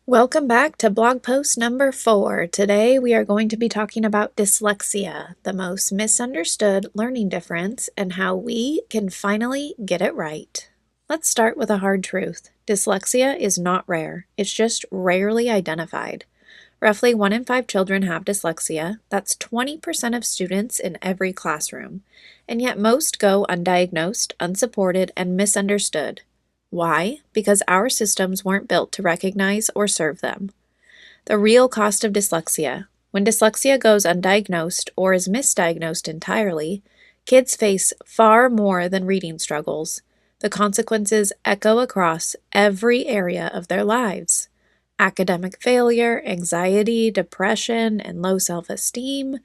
Welcome back to blog post number 4. Today we are going to be talking about dyslexia, the most misunderstood learning difference, and how we can finally get it right. Let's start with a hard truth. Dyslexia is not rare. It's just rarely identified. Roughly 1 in 5 children have dyslexia. That's 20% of students in every classroom. And yet most go undiagnosed, unsupported, and misunderstood. Why? Because our systems weren't built to recognize or serve them. The real cost of dyslexia. When dyslexia goes undiagnosed or is misdiagnosed entirely, kids face far more than reading struggles. The consequences echo across every area of their lives. Academic failure, anxiety, depression, and low self-esteem,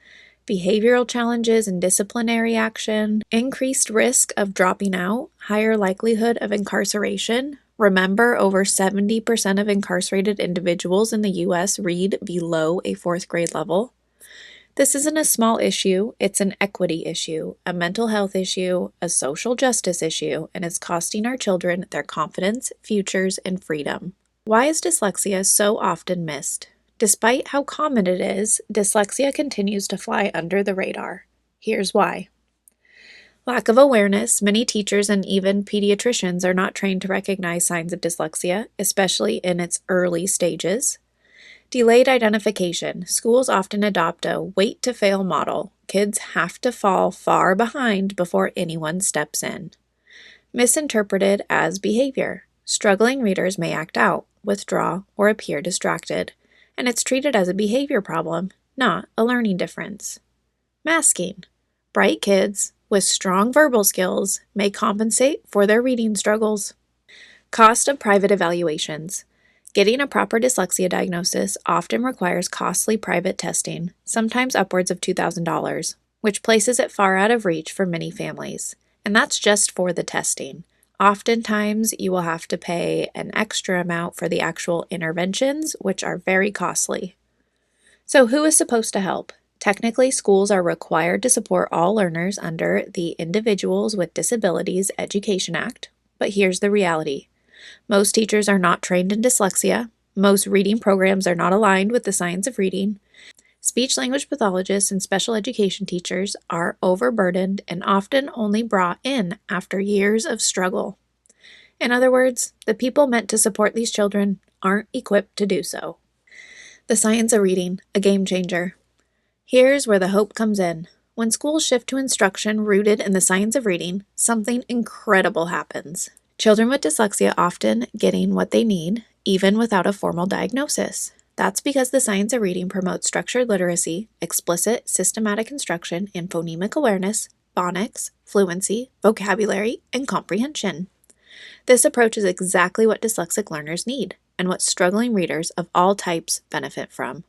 behavioral challenges and disciplinary action, increased risk of dropping out, higher likelihood of incarceration. Remember, over 70% of incarcerated individuals in the U.S. read below a 4th grade level. This isn't a small issue, it's an equity issue, a mental health issue, a social justice issue, and it's costing our children their confidence, futures, and freedom. Why is dyslexia so often missed? Despite how common it is, dyslexia continues to fly under the radar. Here's why. Lack of awareness. Many teachers and even pediatricians are not trained to recognize signs of dyslexia, especially in its early stages. Delayed identification. Schools often adopt a wait-to-fail model. Kids have to fall far behind before anyone steps in. Misinterpreted as behavior. Struggling readers may act out, withdraw, or appear distracted, and it's treated as a behavior problem, not a learning difference. Masking. Bright kids with strong verbal skills may compensate for their reading struggles. Cost of private evaluations. Getting a proper dyslexia diagnosis often requires costly private testing, sometimes upwards of $2,000, which places it far out of reach for many families. And that's just for the testing. Oftentimes, you will have to pay an extra amount for the actual interventions, which are very costly. So who is supposed to help? Technically, schools are required to support all learners under the Individuals with Disabilities Education Act, but here's the reality. Most teachers are not trained in dyslexia. Most reading programs are not aligned with the science of reading. Speech-language pathologists and special education teachers are overburdened and often only brought in after years of struggle. In other words, the people meant to support these children aren't equipped to do so. The science of reading, a game changer. Here's where the hope comes in. When schools shift to instruction rooted in the science of reading, something incredible happens. Children with dyslexia often getting what they need, even without a formal diagnosis. That's because the science of reading promotes structured literacy, explicit, systematic instruction in phonemic awareness, phonics, fluency, vocabulary, and comprehension. This approach is exactly what dyslexic learners need, and what struggling readers of all types benefit from.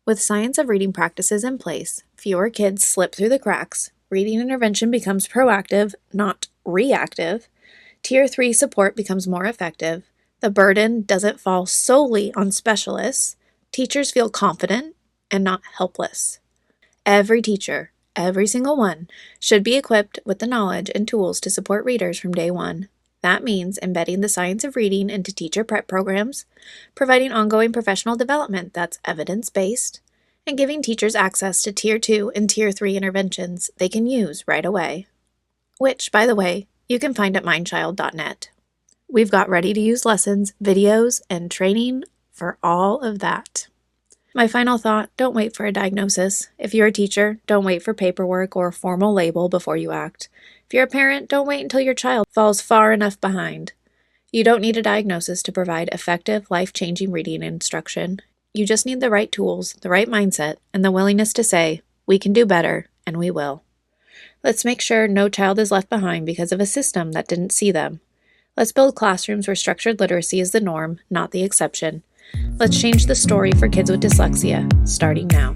With science of reading practices in place, fewer kids slip through the cracks, reading intervention becomes proactive, not reactive, Tier 3 support becomes more effective, the burden doesn't fall solely on specialists, teachers feel confident and not helpless. Every teacher, every single one, should be equipped with the knowledge and tools to support readers from day one. That means embedding the science of reading into teacher prep programs, providing ongoing professional development that's evidence-based, and giving teachers access to Tier 2 and Tier 3 interventions they can use right away. Which, by the way, you can find at mindchild.net. We've got ready-to-use lessons, videos, and training for all of that. My final thought, don't wait for a diagnosis. If you're a teacher, don't wait for paperwork or a formal label before you act. If you're a parent, don't wait until your child falls far enough behind. You don't need a diagnosis to provide effective, life-changing reading instruction. You just need the right tools, the right mindset, and the willingness to say, we can do better, and we will. Let's make sure no child is left behind because of a system that didn't see them. Let's build classrooms where structured literacy is the norm, not the exception. Let's change the story for kids with dyslexia, starting now.